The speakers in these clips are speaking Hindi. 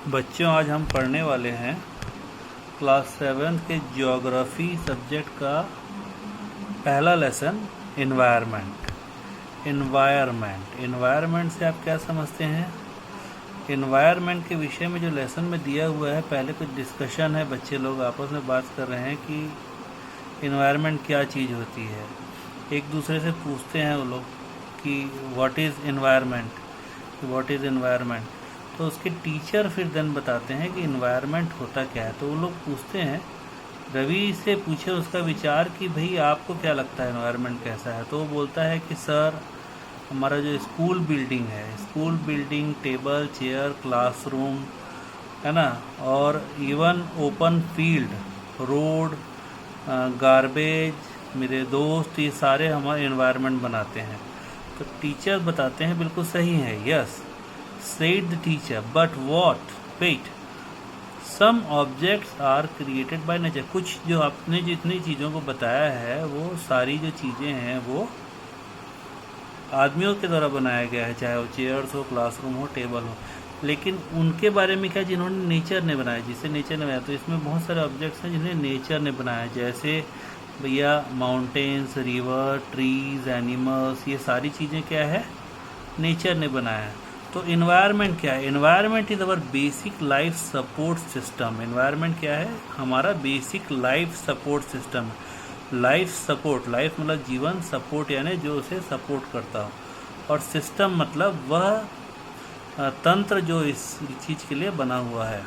बच्चों, आज हम पढ़ने वाले हैं क्लास 7 के ज्योग्राफी सब्जेक्ट का पहला लेसन इन्वायरमेंट। इन्वायरमेंट से आप क्या समझते हैं? इन्वायरमेंट के विषय में जो लेसन में दिया हुआ है, पहले कुछ डिस्कशन है, बच्चे लोग आपस में बात कर रहे हैं कि इन्वायरमेंट क्या चीज़ होती है। एक दूसरे से पूछते हैं वो लोग कि व्हाट इज़ इन्वायरमेंट। तो उसके टीचर फिर देन बताते हैं कि इन्वायरमेंट होता क्या है। तो वो लोग पूछते हैं, रवि से पूछे उसका विचार कि भाई आपको क्या लगता है इन्वायरमेंट कैसा है। तो वो बोलता है कि सर, हमारा जो school building, table chair, classroom है ना, और even open field, road, garbage, मेरे दोस्त, ये सारे हमारे इन्वायरमेंट बनाते हैं। तो टीचर बताते हैं बिल्कुल सही है, yes said the teacher, but what? Wait. Some objects are created by nature. कुछ जो आपने जितनी चीज़ों को बताया है, वो सारी जो चीज़ें हैं वो आदमियों के द्वारा बनाया गया है, चाहे वो चेयर्स हो, क्लासरूम हो, टेबल हो। लेकिन उनके बारे में क्या, जिन्होंने नेचर ने बनाया, जिसे नेचर ने बनाया। तो इसमें बहुत सारे ऑब्जेक्ट्स हैं जिन्हें नेचर ने बनाया, जैसे भैया माउंटेन्स, रिवर, ट्रीज, एनिमल्स, ये सारी चीज़ें क्या है, नेचर ने बनाया है। तो इन्वायरमेंट क्या है? Environment is our basic life support system. Environment क्या है? हमारा basic life support system. Life मतलब जीवन, सपोर्ट यानी जो उसे सपोर्ट करता हो, और सिस्टम मतलब वह तंत्र जो इस चीज़ के लिए बना हुआ है।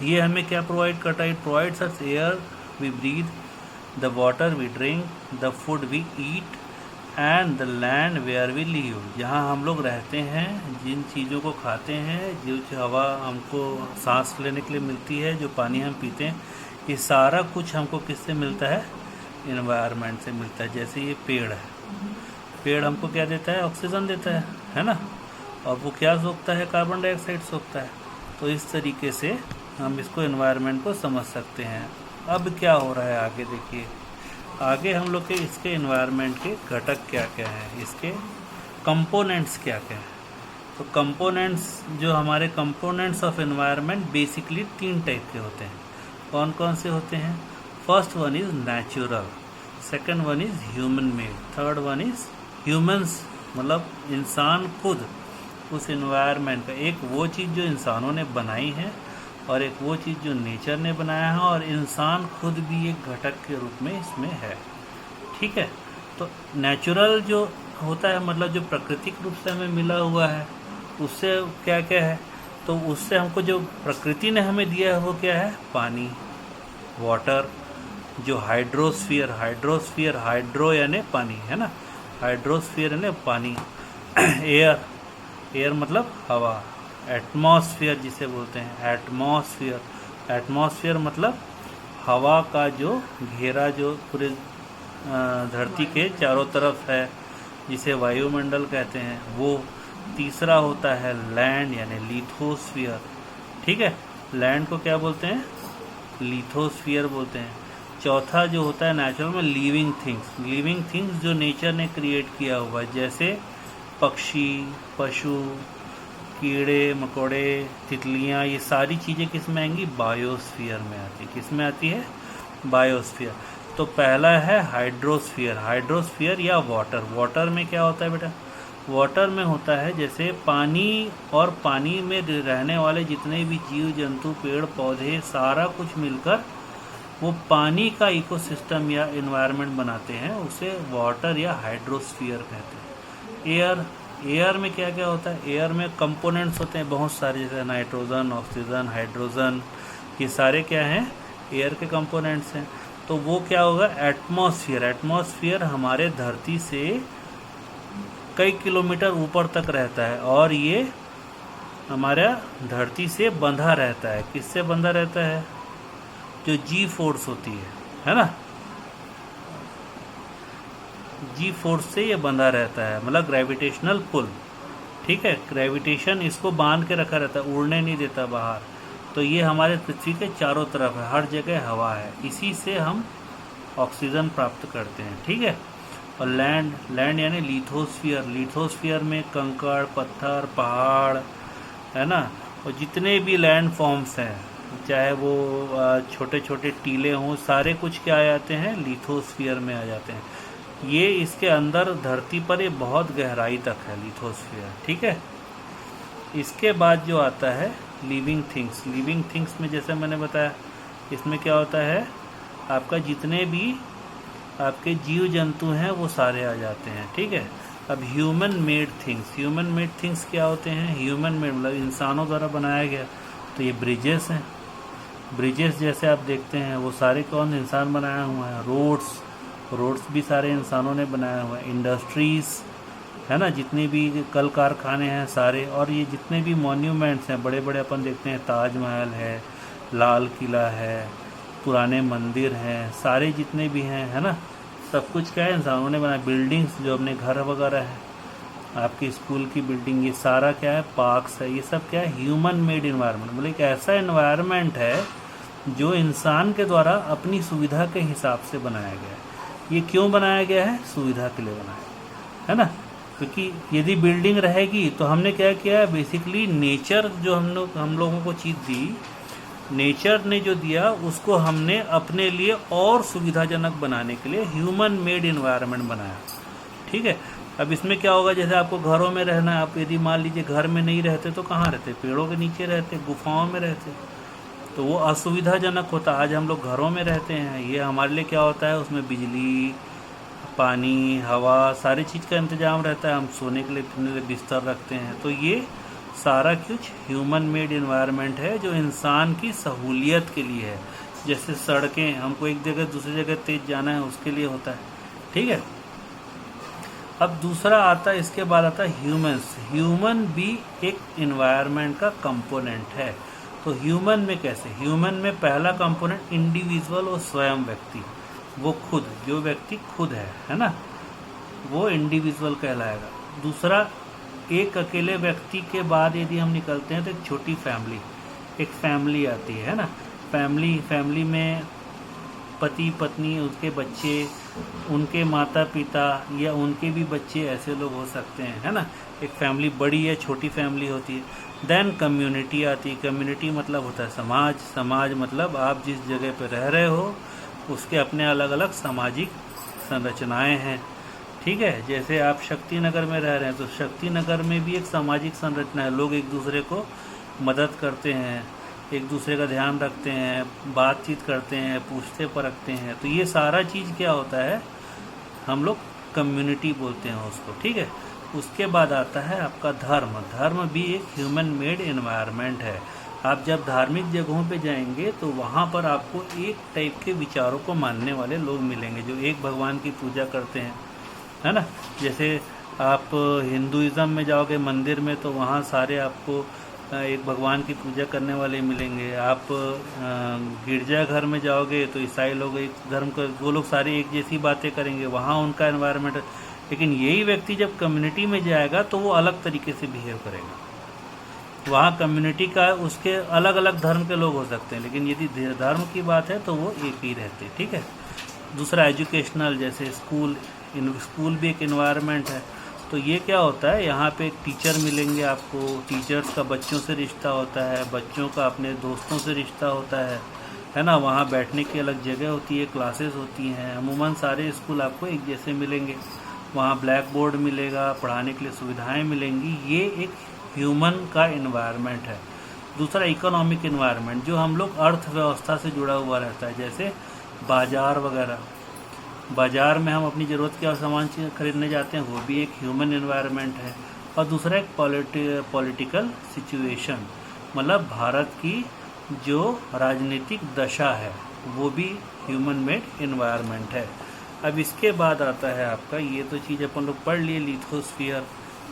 ये हमें क्या प्रोवाइड करता है? It provides us air we breathe, the water we drink, the food we eat and the land where we live. जहाँ हम लोग रहते हैं, जिन चीज़ों को खाते हैं, जो हवा हमको सांस लेने के लिए मिलती है, जो पानी हम पीते हैं, ये सारा कुछ हमको किससे मिलता है? इन्वायरमेंट से मिलता है। जैसे ये पेड़ है, पेड़ हमको क्या देता है? ऑक्सीजन देता है ना, और वो क्या सोखता है? कार्बन डाइऑक्साइड सोखता है। तो इस तरीके से हम इसको इन्वायरमेंट को समझ सकते हैं। अब क्या हो रहा है आगे, देखिए आगे हम लोग के इसके इन्वायरमेंट के घटक क्या क्या हैं, इसके कंपोनेंट्स क्या क्या हैं। तो कंपोनेंट्स, जो हमारे components of environment basically 3 type के होते हैं। कौन कौन से होते हैं? First one is natural, second one is human made, third one is humans, मतलब इंसान खुद उस इन्वायरमेंट का। एक वो चीज़ जो इंसानों ने बनाई है, और एक वो चीज़ जो नेचर ने बनाया है, और इंसान खुद भी एक घटक के रूप में इसमें है। ठीक है। तो नेचुरल जो होता है, मतलब जो प्राकृतिक रूप से हमें मिला हुआ है, उससे क्या क्या है? तो उससे हमको जो प्रकृति ने हमें दिया है वो क्या है? पानी, वाटर, जो हाइड्रोस्फीयर, हाइड्रो यानी पानी है ना, हाइड्रोस्फीयर यानी पानी, एयर मतलब हवा, एटमॉस्फेयर जिसे बोलते हैं, एटमॉस्फेयर मतलब हवा का जो घेरा जो पूरे धरती के चारों तरफ है, जिसे वायुमंडल कहते हैं, वो। तीसरा होता है लैंड यानी लिथोस्फीयर। ठीक है, लैंड को क्या बोलते हैं? लिथोस्फीयर बोलते हैं। चौथा जो होता है नेचुरल में लिविंग थिंग्स जो नेचर ने क्रिएट किया हुआ है, जैसे पक्षी, पशु, कीड़े मकोड़े, तितलियाँ, ये सारी चीज़ें किस में आएंगी? बायोस्फीयर में आती है। किस में आती है? बायोस्फीयर। तो पहला है हाइड्रोस्फीयर या वाटर में क्या होता है बेटा? वाटर में होता है जैसे पानी, और पानी में रहने वाले जितने भी जीव जंतु, पेड़ पौधे, सारा कुछ मिलकर वो पानी का इकोसिस्टम या इन्वायरमेंट बनाते हैं, उसे वाटर या हाइड्रोस्फीयर कहते हैं। एयर में क्या क्या होता है? एयर में कंपोनेंट्स होते हैं बहुत सारे, जैसे नाइट्रोजन, ऑक्सीजन, हाइड्रोजन, ये सारे क्या हैं? एयर के कंपोनेंट्स हैं। तो वो क्या होगा? एटमॉस्फेयर हमारे धरती से कई किलोमीटर ऊपर तक रहता है, और ये हमारा धरती से बंधा रहता है। किससे बंधा रहता है? जो जी फोर्स होती है ना, जी फोर्स से ये बंधा रहता है, मतलब ग्रेविटेशनल पुल। ठीक है, ग्रेविटेशन इसको बांध के रखा रहता है, उड़ने नहीं देता बाहर। तो ये हमारे पृथ्वी के चारों तरफ है, हर जगह हवा है, इसी से हम ऑक्सीजन प्राप्त करते हैं। ठीक है। और लैंड यानी लिथोस्फीयर में कंकड़, पत्थर, पहाड़, है ना, और जितने भी लैंड फॉर्म्स हैं, चाहे वो छोटे छोटे टीले हों, सारे कुछ क्या आ जाते हैं, लिथोस्फीयर में आ जाते हैं। ये इसके अंदर धरती पर ये बहुत गहराई तक है लिथोस्फीयर, ठीक है। इसके बाद जो आता है लिविंग थिंग्स। लिविंग थिंग्स में जैसे मैंने बताया, इसमें क्या होता है, आपका जितने भी आपके जीव जंतु हैं वो सारे आ जाते हैं, ठीक है। अब human made things, human made things क्या होते हैं, ह्यूमन मेड मतलब इंसानों द्वारा बनाया गया। तो ये ब्रिजेस हैं, ब्रिजेस जैसे आप देखते हैं वो सारे कौन इंसान बनाया हुआ है। रोड्स, रोड्स भी सारे इंसानों ने बनाया हुआ है। इंडस्ट्रीज़ है ना, जितने भी कल कारखाने हैं सारे, और ये जितने भी मॉन्यूमेंट्स हैं बड़े बड़े, अपन देखते हैं ताजमहल है, लाल किला है, पुराने मंदिर हैं, सारे जितने भी हैं, है ना, सब कुछ क्या है, इंसानों ने बनाया। बिल्डिंग्स जो अपने घर वगैरह है, आपकी स्कूल की बिल्डिंग, ये सारा क्या है, पार्क्स है, ये सब क्या है, ह्यूमन मेड इन्वायरमेंट। मतलब एक ऐसा इन्वायरमेंट है जो इंसान के द्वारा अपनी सुविधा के हिसाब से बनाया गया है। ये क्यों बनाया गया है, सुविधा के लिए बनाया है ना। क्योंकि यदि बिल्डिंग रहेगी तो हमने क्या किया है, बेसिकली नेचर जो हम लोगों को चीज़ दी, नेचर ने जो दिया उसको हमने अपने लिए और सुविधाजनक बनाने के लिए ह्यूमन मेड इन्वायरमेंट बनाया, ठीक है। अब इसमें क्या होगा, जैसे आपको घरों में रहना है, आप यदि मान लीजिए घर में नहीं रहते तो कहाँ रहते, पेड़ों के नीचे रहते, गुफाओं में रहते, तो वो असुविधाजनक होता। आज हम लोग घरों में रहते हैं, ये हमारे लिए क्या होता है, उसमें बिजली, पानी, हवा, सारी चीज़ का इंतजाम रहता है। हम सोने के लिए, फिरने के लिए बिस्तर रखते हैं। तो ये सारा कुछ ह्यूमन मेड इन्वायरमेंट है जो इंसान की सहूलियत के लिए है। जैसे सड़कें, हमको एक जगह दूसरी जगह तेज जाना है, उसके लिए होता है, ठीक है। अब दूसरा आता है, इसके बाद आता है ह्यूमंस। ह्यूमन भी एक इन्वायरमेंट का कंपोनेंट है। तो ह्यूमन में कैसे, ह्यूमन में पहला कंपोनेंट इंडिविजुअल और स्वयं व्यक्ति, वो खुद, जो व्यक्ति खुद है ना, वो इंडिविजुअल कहलाएगा। दूसरा, एक अकेले व्यक्ति के बाद यदि हम निकलते हैं तो एक छोटी फैमिली, एक फैमिली आती है ना। फैमिली में पति पत्नी, उसके बच्चे, उनके माता पिता या उनके भी बच्चे, ऐसे लोग हो सकते हैं, है ना। एक फैमिली बड़ी या छोटी फैमिली होती है। देन कम्युनिटी आती है। कम्युनिटी मतलब होता है समाज। समाज मतलब आप जिस जगह पर रह रहे हो उसके अपने अलग अलग सामाजिक संरचनाएं हैं, ठीक है। जैसे आप शक्ति नगर में रह रहे हैं तो शक्ति नगर में भी एक सामाजिक संरचना है। लोग एक दूसरे को मदद करते हैं, एक दूसरे का ध्यान रखते हैं, बातचीत करते हैं, पूछते परखते हैं। तो ये सारा चीज़ क्या होता है, हम लोग कम्युनिटी बोलते हैं उसको, ठीक है। उसके बाद आता है आपका धर्म। धर्म भी एक ह्यूमन मेड एनवायरनमेंट है। आप जब धार्मिक जगहों पे जाएंगे तो वहाँ पर आपको एक टाइप के विचारों को मानने वाले लोग मिलेंगे जो एक भगवान की पूजा करते हैं, है ना। जैसे आप हिंदुइज़्म में जाओगे मंदिर में तो वहाँ सारे आपको एक भगवान की पूजा करने वाले मिलेंगे। आप गिरजाघर में जाओगे तो ईसाई लोग एक धर्म का, वो लोग सारे एक जैसी बातें करेंगे, वहाँ उनका एनवायरनमेंट। लेकिन यही व्यक्ति जब कम्युनिटी में जाएगा तो वो अलग तरीके से बिहेव करेगा। वहाँ कम्युनिटी का, उसके अलग अलग धर्म के लोग हो सकते हैं, लेकिन यदि धर्म की बात है तो वो एक ही रहते, ठीक है। दूसरा एजुकेशनल, जैसे स्कूल भी एक एनवायरनमेंट है। तो ये क्या होता है, यहाँ पे एक टीचर मिलेंगे आपको, टीचर्स का बच्चों से रिश्ता होता है, बच्चों का अपने दोस्तों से रिश्ता होता है ना। वहाँ बैठने की अलग जगह होती है, क्लासेस होती हैं। अमूमन सारे स्कूल आपको एक जैसे मिलेंगे। वहाँ ब्लैक बोर्ड मिलेगा, पढ़ाने के लिए सुविधाएं मिलेंगी। ये एक ह्यूमन का इन्वायरमेंट है। दूसरा इकोनॉमिक इन्वायरमेंट, जो हम लोग अर्थव्यवस्था से जुड़ा हुआ रहता है, जैसे बाज़ार वगैरह। बाज़ार में हम अपनी ज़रूरत के सामान खरीदने जाते हैं, वो भी एक ह्यूमन इन्वायरमेंट है। और दूसरा एक पॉलिटिकल सिचुएशन, मतलब भारत की जो राजनीतिक दशा है वो भी ह्यूमन मेड इन्वायरमेंट है। अब इसके बाद आता है आपका, ये तो चीज़ अपन लोग पढ़ लिए, लिथोस्फीयर,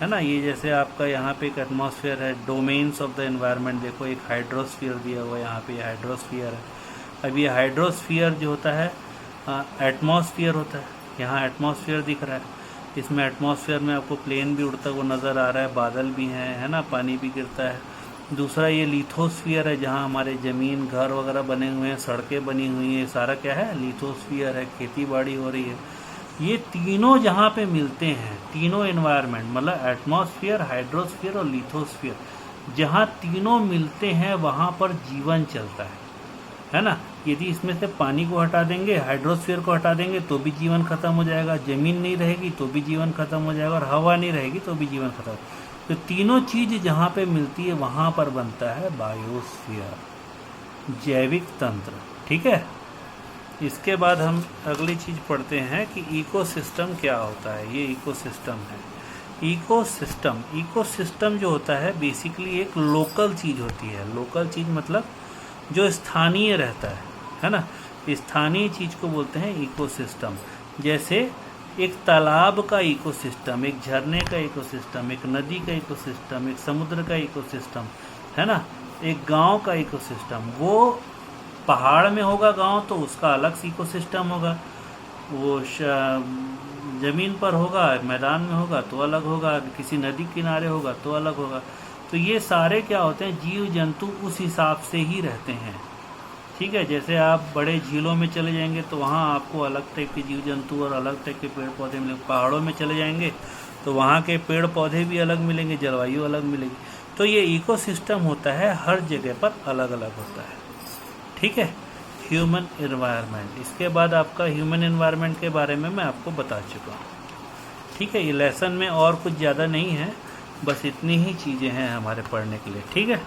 है ना। ये जैसे आपका यहाँ पे एक एटमॉस्फेयर है, डोमेन्स ऑफ द एनवायरनमेंट। देखो एक हाइड्रोस्फीयर दिया हुआ है, यहाँ पे हाइड्रोस्फीयर है। अब ये हाइड्रोस्फीयर जो होता है एटमॉस्फेयर होता है। यहाँ एटमॉस्फेयर दिख रहा है, इसमें एटमॉस्फेयर में आपको प्लेन भी उड़ता हुआ नज़र आ रहा है, बादल भी हैं, है ना, पानी भी गिरता है। दूसरा ये लिथोस्फीयर है, जहाँ हमारे ज़मीन, घर वगैरह बने हुए हैं, सड़कें बनी हुई हैं, सारा क्या है, लिथोस्फीयर है, खेती बाड़ी हो रही है। ये तीनों जहाँ पे मिलते हैं, तीनों एनवायरनमेंट, मतलब एटमॉस्फेयर, हाइड्रोस्फीयर और लिथोस्फीयर, जहाँ तीनों मिलते हैं वहाँ पर जीवन चलता है ना। यदि इसमें से पानी को हटा देंगे, हाइड्रोस्फीयर को हटा देंगे तो भी जीवन खत्म हो जाएगा, जमीन नहीं रहेगी तो भी जीवन खत्म हो जाएगा, और हवा नहीं रहेगी तो भी जीवन खत्म। तो तीनों चीज जहाँ पे मिलती है वहाँ पर बनता है बायोस्फीयर, जैविक तंत्र। ठीक है, इसके बाद हम अगली चीज पढ़ते हैं कि इकोसिस्टम क्या होता है। ये इकोसिस्टम है। इकोसिस्टम जो होता है बेसिकली एक लोकल चीज होती है। लोकल चीज मतलब जो स्थानीय रहता है ना। स्थानीय चीज को बोलते हैं इकोसिस्टम। जैसे एक तालाब का इकोसिस्टम, एक झरने का इकोसिस्टम, एक नदी का इकोसिस्टम, एक समुद्र का इकोसिस्टम, है ना। एक गांव का इकोसिस्टम, वो पहाड़ में होगा गांव तो उसका अलग इकोसिस्टम होगा, वो जमीन पर होगा, मैदान में होगा तो अलग होगा, किसी नदी किनारे होगा तो अलग होगा। तो ये सारे क्या होते हैं, जीव जंतु उस हिसाब से ही रहते हैं। ठीक है, जैसे आप बड़े झीलों में चले जाएंगे तो वहाँ आपको अलग टाइप के जीव जंतु और अलग टाइप के पेड़ पौधे मिलेंगे। पहाड़ों में चले जाएंगे तो वहाँ के पेड़ पौधे भी अलग मिलेंगे, जलवायु अलग मिलेगी। तो ये इकोसिस्टम होता है, हर जगह पर अलग अलग होता है। ठीक है, ह्यूमन एनवायरनमेंट। इसके बाद आपका ह्यूमन एनवायरनमेंट के बारे में मैं आपको बता चुका हूँ। ठीक है, ये लेसन में और कुछ ज़्यादा नहीं है, बस इतनी ही चीज़ें हैं हमारे पढ़ने के लिए। ठीक है।